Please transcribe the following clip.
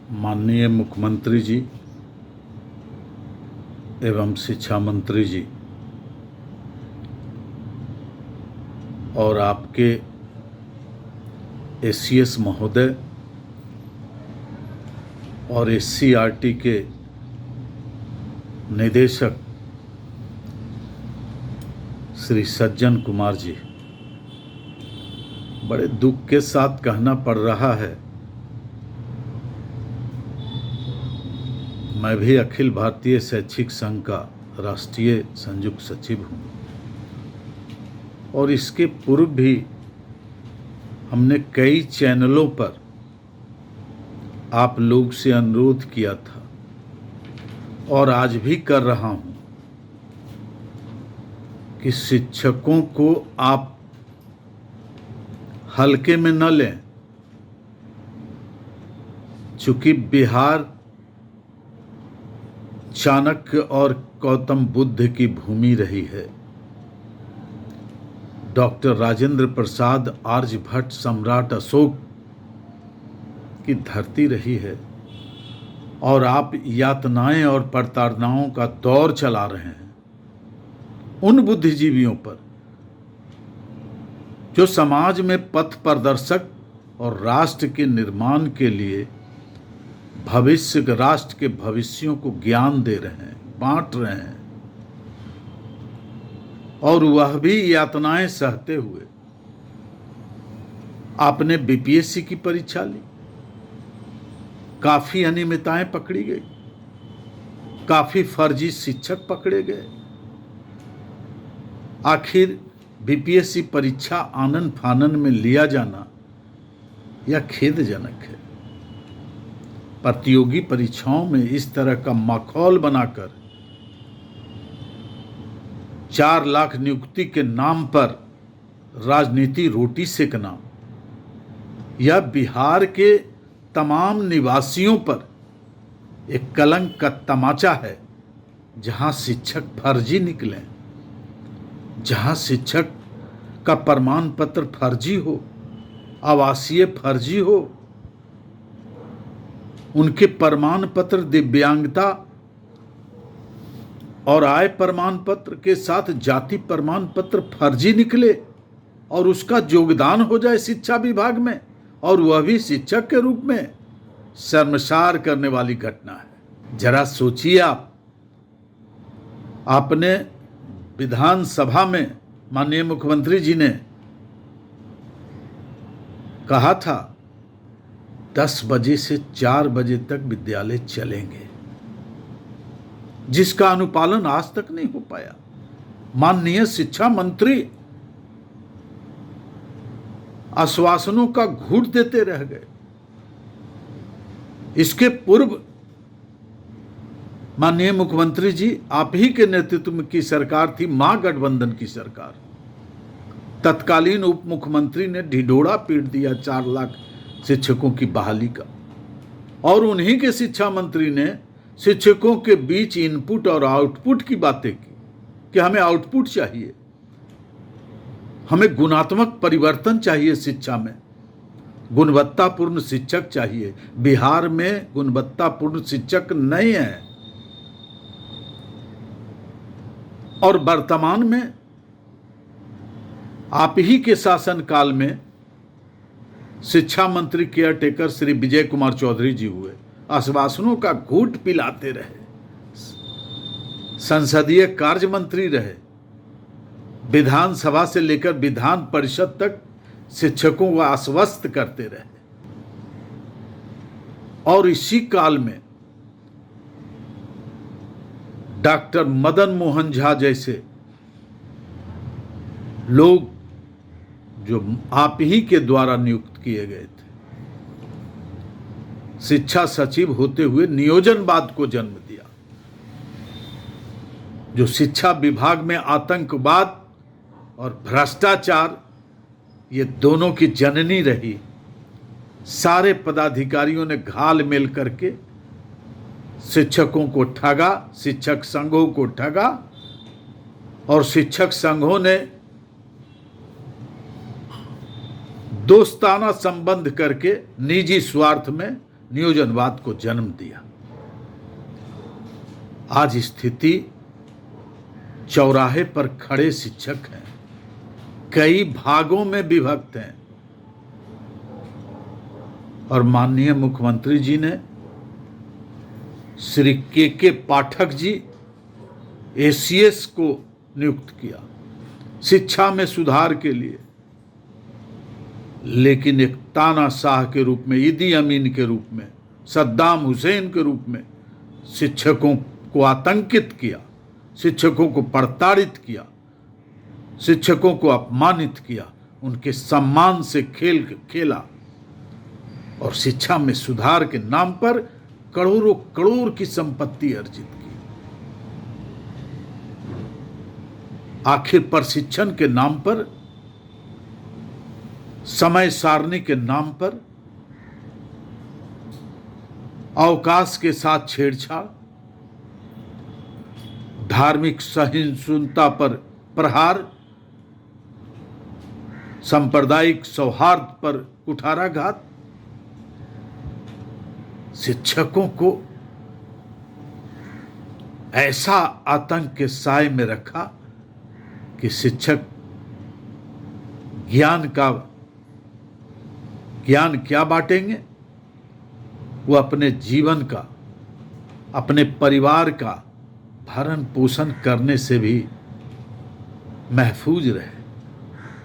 माननीय मुख्यमंत्री जी एवं शिक्षा मंत्री जी और आपके एसीएस महोदय और एससीईआरटी के निदेशक श्री सज्जन कुमार जी, बड़े दुख के साथ कहना पड़ रहा है, मैं भी अखिल भारतीय शैक्षिक संघ का राष्ट्रीय संयुक्त सचिव हूँ और इसके पूर्व भी हमने कई चैनलों पर आप लोग से अनुरोध किया था और आज भी कर रहा हूँ कि शिक्षकों को आप हल्के में न लें, चूंकि बिहार चाणक्य और गौतम बुद्ध की भूमि रही है, डॉक्टर राजेंद्र प्रसाद, आर्यभट्ट, सम्राट अशोक की धरती रही है और आप यातनाएं और प्रताड़नाओं का दौर चला रहे हैं उन बुद्धिजीवियों पर जो समाज में पथ प्रदर्शक और राष्ट्र के निर्माण के लिए राष्ट्र के भविष्यों को ज्ञान दे रहे हैं, बांट रहे हैं, और वह भी यातनाएं सहते हुए। आपने बीपीएससी की परीक्षा ली, काफी अनियमितताएं पकड़ी गई, काफी फर्जी शिक्षक पकड़े गए। आखिर बीपीएससी परीक्षा आनन फानन में लिया जाना यह खेदजनक है। प्रतियोगी परीक्षाओं में इस तरह का माहौल बनाकर 4 लाख नियुक्ति के नाम पर राजनीति रोटी सेकना यह बिहार के तमाम निवासियों पर एक कलंक का तमाचा है। जहां शिक्षक फर्जी निकले, जहां शिक्षक का प्रमाण पत्र फर्जी हो, आवासीय फर्जी हो, उनके प्रमाण पत्र दिव्यांगता और आय प्रमाण पत्र के साथ जाति प्रमाण पत्र फर्जी निकले और उसका योगदान हो जाए शिक्षा विभाग में, और वह भी शिक्षक के रूप में, शर्मसार करने वाली घटना है। जरा सोचिए, आपने विधानसभा में माननीय मुख्यमंत्री जी ने कहा था 10 बजे से 4 बजे तक विद्यालय चलेंगे, जिसका अनुपालन आज तक नहीं हो पाया। माननीय शिक्षा मंत्री आश्वासनों का घूंट देते रह गए। इसके पूर्व माननीय मुख्यमंत्री जी, आप ही के नेतृत्व में की सरकार थी, महागठबंधन की सरकार। तत्कालीन उप मुख्यमंत्री ने ढिढोरा पीट दिया 4 लाख शिक्षकों की बहाली का, और उन्हीं के शिक्षा मंत्री ने शिक्षकों के बीच इनपुट और आउटपुट की बातें की कि हमें आउटपुट चाहिए, हमें गुणात्मक परिवर्तन चाहिए, शिक्षा में गुणवत्तापूर्ण शिक्षक चाहिए। बिहार में गुणवत्तापूर्ण शिक्षक नहीं है और वर्तमान में आप ही के शासनकाल में शिक्षा मंत्री केयर टेकर श्री विजय कुमार चौधरी जी हुए, आश्वासनों का घूंट पिलाते रहे, संसदीय कार्य मंत्री रहे, विधानसभा से लेकर विधान परिषद तक शिक्षकों को आश्वस्त करते रहे। और इसी काल में डॉक्टर मदन मोहन झा जैसे लोग जो आप ही के द्वारा नियुक्त किए गए थे, शिक्षा सचिव होते हुए नियोजनवाद को जन्म दिया, जो शिक्षा विभाग में आतंकवाद और भ्रष्टाचार ये दोनों की जननी रही। सारे पदाधिकारियों ने घाल मेल करके शिक्षकों को ठगा, शिक्षक संघों को ठगा, और शिक्षक संघों ने दोस्ताना संबंध करके निजी स्वार्थ में नियोजनवाद को जन्म दिया। आज स्थिति चौराहे पर खड़े शिक्षक हैं, कई भागों में विभक्त हैं, और माननीय मुख्यमंत्री जी ने श्री के पाठक जी एसीएस को नियुक्त किया शिक्षा में सुधार के लिए, लेकिन एक तानाशाह के रूप में, ईदी अमीन के रूप में, सद्दाम हुसैन के रूप में शिक्षकों को आतंकित किया, शिक्षकों को प्रताड़ित किया, शिक्षकों को अपमानित किया, उनके सम्मान से खेला और शिक्षा में सुधार के नाम पर करोड़ों करोड़ की संपत्ति अर्जित की। आखिर प्रशिक्षण के नाम पर, समय सारणी के नाम पर, अवकाश के साथ छेड़छाड़, धार्मिक सहिष्णुता पर प्रहार, सांप्रदायिक सौहार्द पर कुठाराघात, शिक्षकों को ऐसा आतंक के साए में रखा कि शिक्षक ज्ञान क्या बांटेंगे? वो अपने जीवन का, अपने परिवार का भरण पोषण करने से भी महफूज रहे।